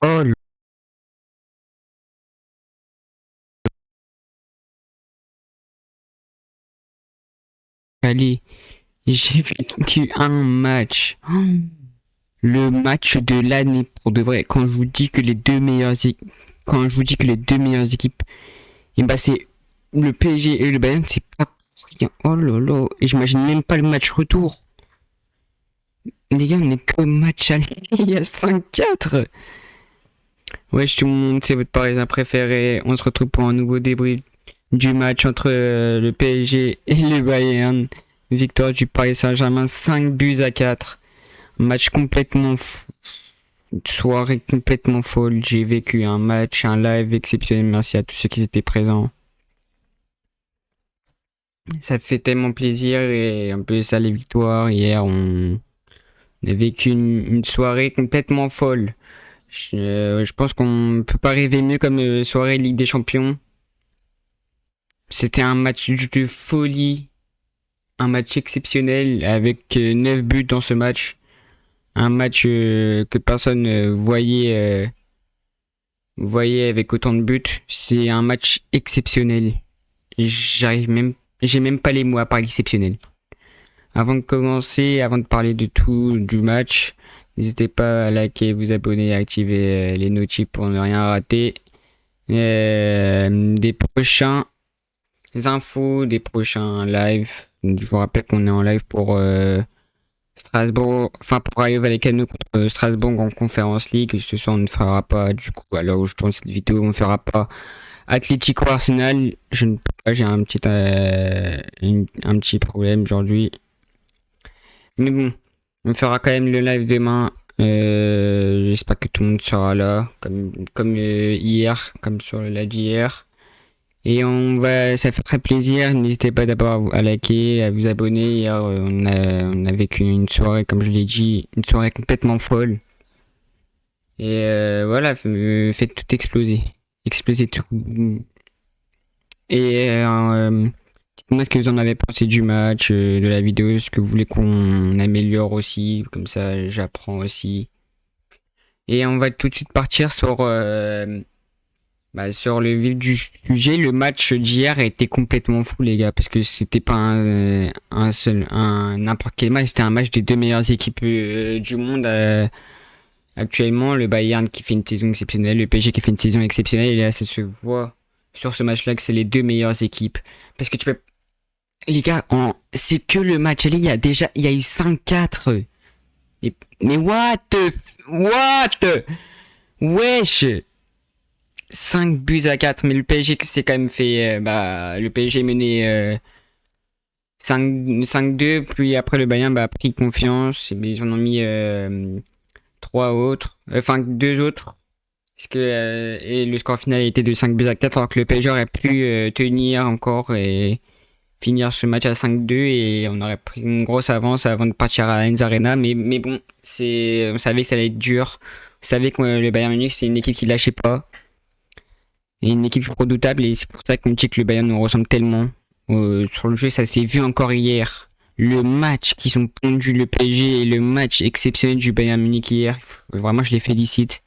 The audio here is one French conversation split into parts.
Oh là, allez, j'ai vécu un match. Le match de l'année pour de vrai. Quand je vous dis que les deux meilleures équipes, quand je vous dis que les deux meilleures équipes, et bah c'est le PSG et le Bayern, c'est pas rien. Oh là là, et j'imagine même pas le match retour. Les gars, on est que match aller, il y a 5-4. Wesh tout le monde, c'est votre parisien préféré. On se retrouve pour un nouveau débrief du match entre le PSG et le Bayern. Victoire du Paris Saint-Germain 5-4. Match complètement fou. Soirée complètement folle. J'ai vécu un match, un live exceptionnel. Merci à tous ceux qui étaient présents. Ça fait tellement plaisir et un peu ça les victoires. Hier, on a vécu une soirée complètement folle. Je pense qu'on peut pas rêver mieux comme soirée Ligue des Champions. C'était un match de folie. Un match exceptionnel avec 9 buts dans ce match. Un match que personne voyait avec autant de buts. C'est un match exceptionnel. J'ai même pas les mots à part exceptionnel. Avant de commencer, avant de parler de tout du match, n'hésitez pas à liker, vous abonner, à activer les notifs pour ne rien rater. Des prochains infos, des prochains lives. Je vous rappelle qu'on est en live pour Strasbourg, enfin pour Rayo Vallecano contre Strasbourg en Conference League. Ce soir on ne fera pas, du coup, à l'heure où je tourne cette vidéo, on ne fera pas Atlético Arsenal. Je ne peux pas, j'ai un petit problème aujourd'hui. Mais bon, on fera quand même le live demain. J'espère que tout le monde sera là, comme hier, comme sur le live d'hier. Et ça fait très plaisir. N'hésitez pas d'abord à liker, à vous abonner. Hier, on a vécu une soirée, comme je l'ai dit, une soirée complètement folle. Et voilà, faites tout exploser. Exploser tout. Et dites-moi ce que vous en avez pensé du match, de la vidéo, ce que vous voulez qu'on améliore aussi. Comme ça, j'apprends aussi. Et on va tout de suite partir sur le vif du sujet. Le match d'hier a été complètement fou, les gars, parce que c'était pas un n'importe quel match, c'était un match des deux meilleures équipes du monde actuellement. Le Bayern qui fait une saison exceptionnelle, le PSG qui fait une saison exceptionnelle, et là ça se voit sur ce match-là que c'est les deux meilleures équipes. Parce que tu peux, les gars, c'est que le match aller, il y a eu 5-4. Mais what? Wesh! 5-4, mais le PSG s'est quand même fait, le PSG mené 5-2, puis après le Bayern a pris confiance, et ils en ont mis 3 autres, enfin 2 autres, parce que, et le score final était de 5-4, alors que le PSG aurait pu tenir encore et finir ce match à 5-2, et on aurait pris une grosse avance avant de partir à Allianz Arena, mais bon, on savait que ça allait être dur, on savait que le Bayern Munich c'est une équipe qui lâchait pas. Et une équipe redoutable, et c'est pour ça qu'on dit que le Bayern nous ressemble tellement. Sur le jeu, ça s'est vu encore hier. Le match qui sont pondus le PSG et le match exceptionnel du Bayern Munich hier. Vraiment, je les félicite.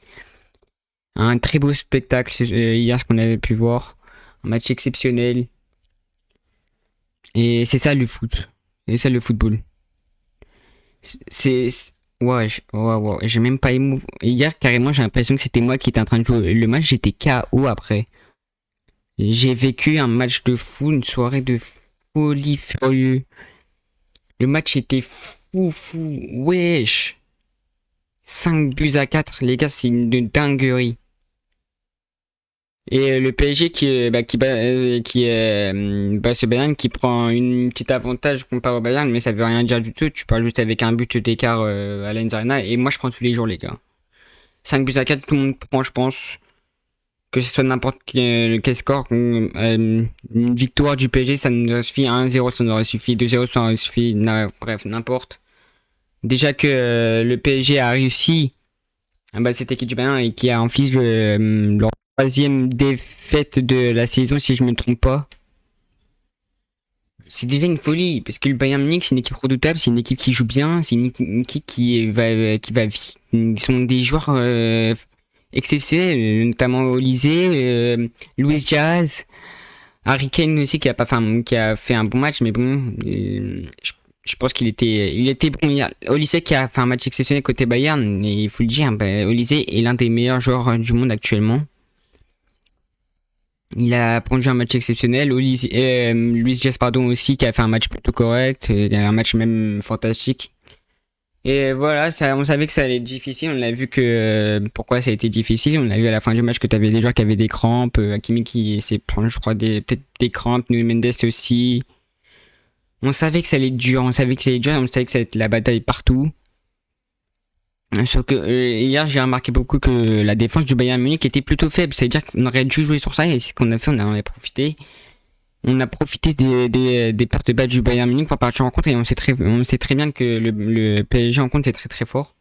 Un très beau spectacle hier, ce qu'on avait pu voir. Un match exceptionnel. Et c'est ça le foot. C'est ça le football. Ouais, j'ai même pas émouvé. Hier, carrément, j'ai l'impression que c'était moi qui étais en train de jouer. Le match, j'étais KO après. J'ai vécu un match de fou, une soirée de folie furieux. Le match était fou. Wesh. 5-4, les gars, c'est une dinguerie. Et le PSG ce Bayern qui prend une petite avantage comparé au Bayern, mais ça veut rien dire du tout. Tu parles juste avec un but d'écart à l'Allianz Arena, et moi je prends tous les jours, les gars. 5-4, tout le monde prend, je pense. Que ce soit n'importe quel score, une victoire du PSG, ça nous aurait suffi, 1-0, ça nous aurait suffi, 2-0, ça nous aurait suffi, bref, n'importe. Déjà que le PSG a réussi cette équipe du Bayern, et qui a infligé leur troisième défaite de la saison, si je me trompe pas. C'est déjà une folie, parce que le Bayern Munich, c'est une équipe redoutable, c'est une équipe qui joue bien, c'est une équipe qui va, ils sont des joueurs exceptionnels, notamment Olise, Luis Diaz, Harry Kane aussi qui a fait un bon match, mais bon, je pense il était bon hier. Olise qui a fait un match exceptionnel côté Bayern, et il faut le dire, Olise est l'un des meilleurs joueurs du monde actuellement. Il a pondu un match exceptionnel. Luis Diaz, pardon, aussi, qui a fait un match plutôt correct, un match même fantastique. Et voilà, on savait que ça allait être difficile. On a vu que pourquoi ça a été difficile. On a vu à la fin du match que tu avais des joueurs qui avaient des crampes. Hakimi qui s'est pris, je crois, peut-être des crampes. Nuno Mendes aussi. On savait que ça allait être dur. On savait que ça allait être dur. On savait que ça allait être la bataille partout. Sauf que hier, j'ai remarqué beaucoup que la défense du Bayern Munich était plutôt faible. C'est-à-dire qu'on aurait dû jouer sur ça. Et c'est ce qu'on a fait. On en a profité. On a profité des pertes de balles du Bayern Munich pour partir en contre, et on sait très bien que le PSG en contre c'est très très fort.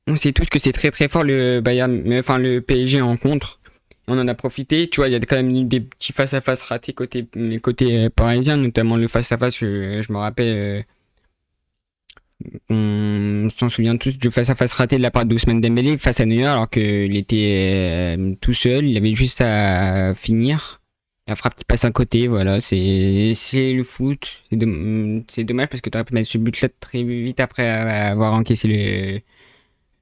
On sait tous que c'est très très fort le le PSG en contre. On en a profité, tu vois, il y a quand même eu des petits face-à-face ratés côté parisien, notamment le face-à-face, je me rappelle, on s'en souvient tous du face-à-face raté de la part d'Ousmane Dembélé face à Neuer, alors qu'il était tout seul, il avait juste à finir. La frappe qui passe à côté, voilà, c'est le foot. C'est dommage parce que tu aurais pu mettre ce but-là très vite après avoir encaissé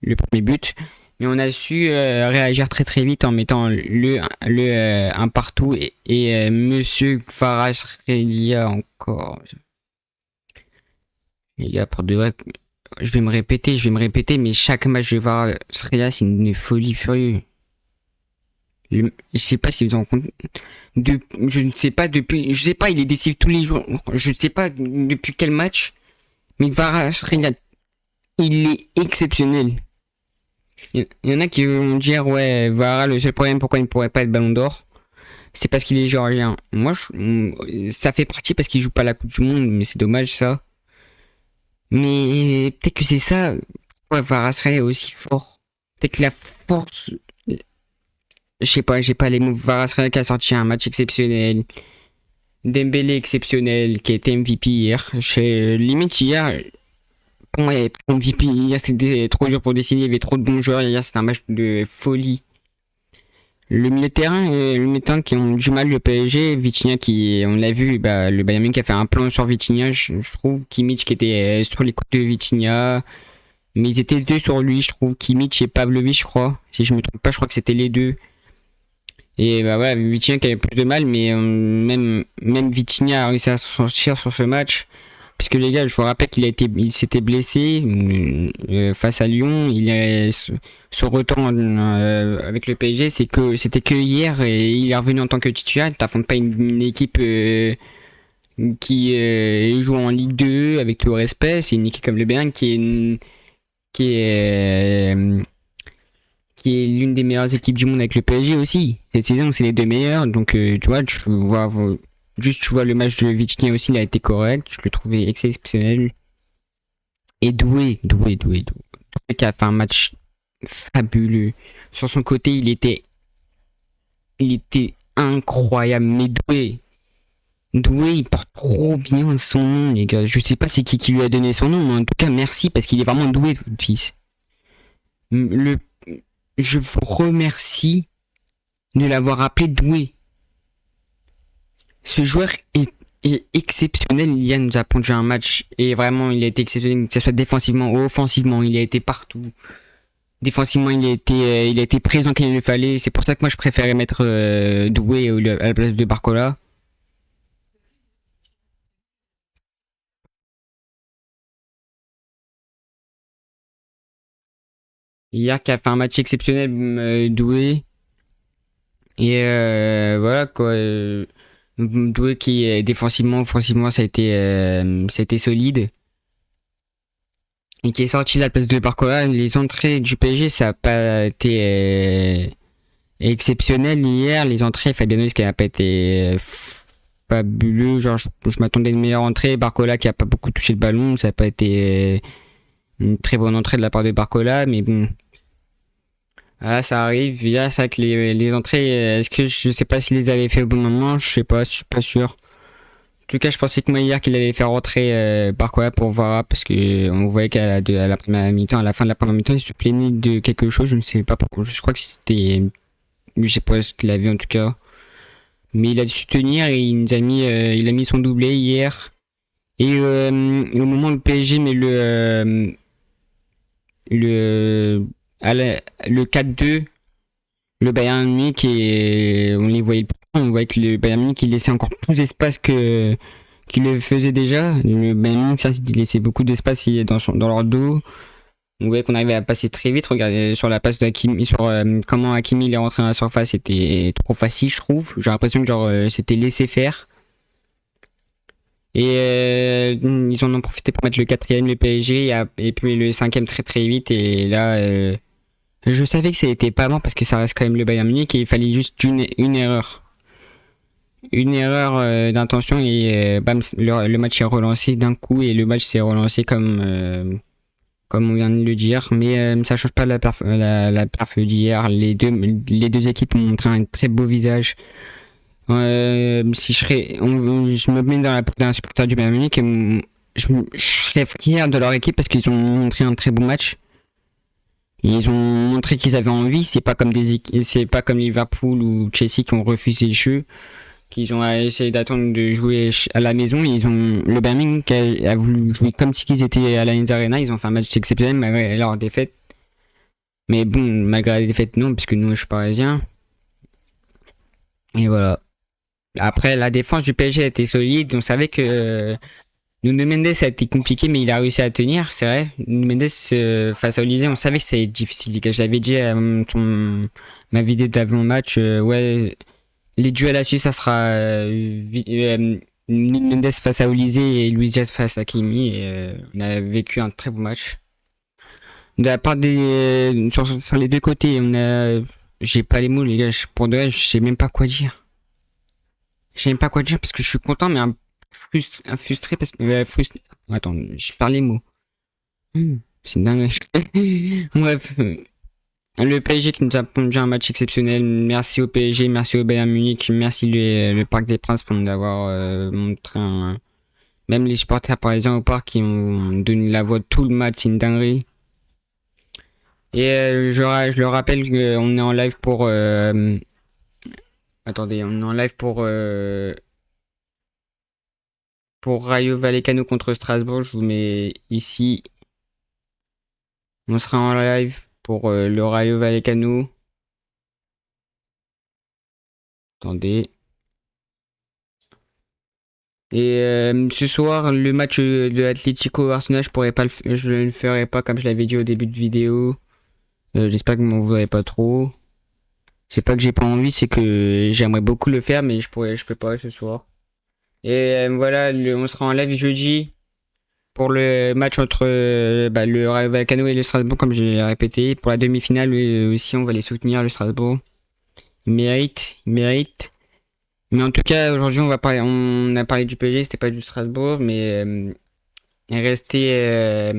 le premier but. Mais on a su réagir très très vite en mettant un partout, et Monsieur Kvaratskhelia encore. Les gars, pour de vrai, je vais me répéter, mais chaque match de Kvaratskhelia, c'est une folie furieuse. Je sais pas si vous en compte. Je ne sais pas je sais pas, il est décisif tous les jours. Je sais pas depuis quel match, mais Kvaratskhelia, il est exceptionnel. Il y en a qui vont dire, ouais, Vara, le seul problème pourquoi il ne pourrait pas être Ballon d'Or, c'est parce qu'il est géorgien. Moi, ça fait partie parce qu'il joue pas la Coupe du Monde, mais c'est dommage ça. Mais peut-être que c'est ça, pourquoi Kvaratskhelia est aussi fort. Peut-être que la force, je sais pas, j'ai pas les mots. Kvaratskhelia qui a sorti un match exceptionnel. Dembélé exceptionnel, qui a été MVP hier. Limite hier, pour moi, MVP hier c'était trop dur pour décider. Il y avait trop de bons joueurs. Hier c'était un match de folie. Le milieu de terrain, qui ont du mal, le PSG, Vitinha qui, on l'a vu, le Bayern Munich a fait un plan sur Vitinha, je trouve. Kimmich qui était sur les côtés de Vitinha. Mais ils étaient deux sur lui, je trouve. Kimmich et Pavlovic, je crois. Si je me trompe pas, je crois que c'était les deux. Et voilà, Vitinha qui avait plus de mal, mais même Vitinha a réussi à s'en sortir sur ce match. Parce que les gars, je vous rappelle il s'était blessé face à Lyon. Son retour avec le PSG, c'était que hier, et il est revenu en tant que titulaire. T'affrontes pas une équipe qui joue en Ligue 2 avec tout le respect. C'est une équipe comme le Bayern qui est l'une des meilleures équipes du monde avec le PSG aussi. Cette saison, c'est les deux meilleurs. Donc, tu vois, tu vois le match de Vitinha aussi, il a été correct. Je le trouvais exceptionnel. Et Doué qui a fait un match fabuleux. Sur son côté, il était incroyable. Mais Doué, il porte trop bien son nom, les gars. Je sais pas c'est qui lui a donné son nom, mais en tout cas, merci, parce qu'il est vraiment doué, votre fils. Je vous remercie de l'avoir appelé Doué. Ce joueur est exceptionnel. Il nous a pondu un match, et vraiment il a été exceptionnel, que ce soit défensivement ou offensivement. Il a été partout. Défensivement, il a été présent quand il le fallait. C'est pour ça que moi je préférais mettre Doué à la place de Barcola. Hier qui a fait un match exceptionnel, Doué. Et voilà quoi. Doué qui défensivement, offensivement, ça a été solide. Et qui est sorti de la place de Barcola. Les entrées du PSG, ça n'a pas été exceptionnel hier. Les entrées, Fabien Ruiz qui n'a pas été fabuleux. Genre, je m'attendais à une meilleure entrée. Barcola qui a pas beaucoup touché le ballon, ça n'a pas été une très bonne entrée de la part de Barcola, mais bon. Ah, ça arrive. Là, c'est vrai que les entrées, est-ce que je sais pas s'ils les avaient fait au bon moment, je sais pas, je suis pas sûr. tout cas, je pensais que moi hier qu'il allait faire rentrer Barcola pour Vara parce que on voyait à la première mi-temps, à la fin de la première mi-temps, il se plaignait de quelque chose. Je ne sais pas pourquoi. Je crois que c'était, je sais pas ce qu'il avait en tout cas. Mais il a su tenir et il a mis son doublé hier. Et au moment où le PSG met le, le 4-2, le Bayern Munich et on les voyait, on voyait que le Bayern Munich il laissait encore plus d'espace que qu'il le faisait déjà. Le Bayern Munich ça il laissait beaucoup d'espace dans leur dos. On voyait qu'on arrivait à passer très vite. Regardez sur la passe d'Hakimi, sur comment Hakimi il est rentré dans la surface, c'était trop facile je trouve. J'ai l'impression que c'était laissé faire. Et ils en ont profité pour mettre le quatrième, le PSG, et puis le cinquième très très vite. Et là, je savais que c'était pas bon parce que ça reste quand même le Bayern Munich et il fallait juste une erreur. Une erreur d'intention et bam, le match est relancé d'un coup et le match s'est relancé comme on vient de le dire. Mais ça change pas la perf d'hier. Les deux équipes ont montré un très beau visage. Si je me mets dans la peau d'un supporter du Bayern Munich, je serais fier de leur équipe parce qu'ils ont montré un très bon match. Ils ont montré qu'ils avaient envie. C'est pas comme Liverpool ou Chelsea qui ont refusé le jeu, qu'ils ont essayé d'attendre de jouer à la maison. Le Bayern Munich a voulu jouer comme si ils étaient à l'Allianz Arena. Ils ont fait un match exceptionnel malgré leur défaite. Mais bon, malgré la défaite non, parce que nous je suis parisien. Et voilà. Après, la défense du PSG a été solide. On savait que Nuno Mendes a été compliqué, mais il a réussi à tenir, c'est vrai. Nuno Mendes face à Olysée, on savait que c'était difficile. Je l'avais dit à ma vidéo d'avant-match. Ouais, les duels à suivre, ça sera Nuno Mendes face à Olysée et Luis Diaz face à Hakimi. On a vécu un très beau match. De la part sur les deux côtés, j'ai pas les mots, les gars. Pour de vrai, je sais même pas quoi dire. Je sais même pas quoi dire parce que je suis content, mais frustré parce que Attends, je perds les mots. C'est dingue. Bref, le PSG qui nous a pondu un match exceptionnel. Merci au PSG, merci au Bayern Munich, merci le Parc des Princes pour nous avoir montré même les supporters parisiens au parc qui ont donné la voix de tout le match, c'est une dinguerie. Et je le rappelle qu'on est en live pour attendez, on est en live pour Rayo Vallecano contre Strasbourg. Je vous mets ici. On sera en live pour le Rayo Vallecano. Attendez. Et ce soir, le match de Atlético Arsenal, je ne le ferai pas comme je l'avais dit au début de vidéo. J'espère que vous m'en voudrez pas trop. C'est pas que j'ai pas envie, c'est que j'aimerais beaucoup le faire, mais je peux pas ce soir. Et voilà, on sera en live jeudi pour le match entre le Rayo Vallecano et le Strasbourg, comme j'ai répété. Pour la demi-finale aussi, on va les soutenir, le Strasbourg. Ils méritent. Mais en tout cas, aujourd'hui, on a parlé du PSG, c'était pas du Strasbourg, mais restez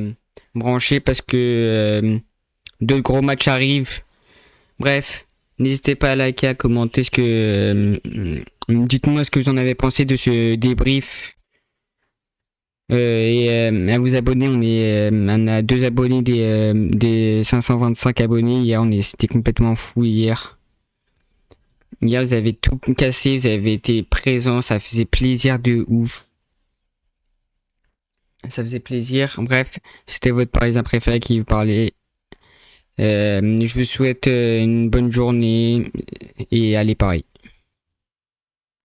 branchés parce que deux gros matchs arrivent. Bref. N'hésitez pas à liker, à commenter dites-moi ce que vous en avez pensé de ce débrief. Et à vous abonner, on a 2 abonnés des 525 abonnés. Hier, c'était complètement fou hier. Hier, vous avez tout cassé, vous avez été présents, ça faisait plaisir de ouf. Ça faisait plaisir. Bref, c'était votre Parisien préféré qui vous parlait. Je vous souhaite une bonne journée et allez Paris.